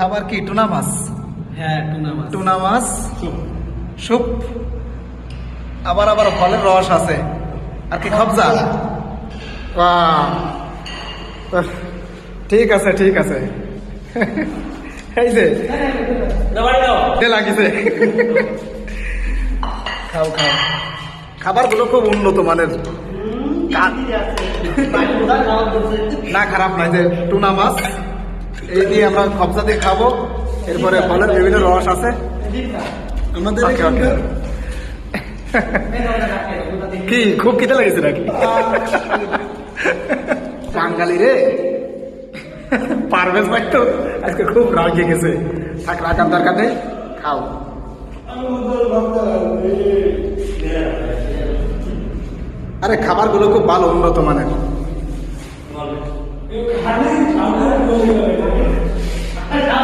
খাবার কি টুনা মাছ? হ্যাঁ, টুনা মাছ স্যুপ, আবার আবার ফলের রস আছে, আর কি খাবজা। বাহ, ঠিক আছে ঠিক আছে। এই যে লাগিছে, খাও খাও। খাবারগুলো খুব উন্নত মানের, না খারাপ নয়। যে টুনা মাছ এই দিয়ে আমরা খবজা দিয়ে খাবো, এরপরে ফলের বিভিন্ন রস আছে আমাদের। কি খুব খিদে লেগেছে নাকি? বাঙালি রে, পারভেজ ভাই তো আজকে খুব রাগে গেছে। থাক, রাখার দরকার নেই, খাও। আরে খাবারগুলো খুব ভালো, উন্নত মানের।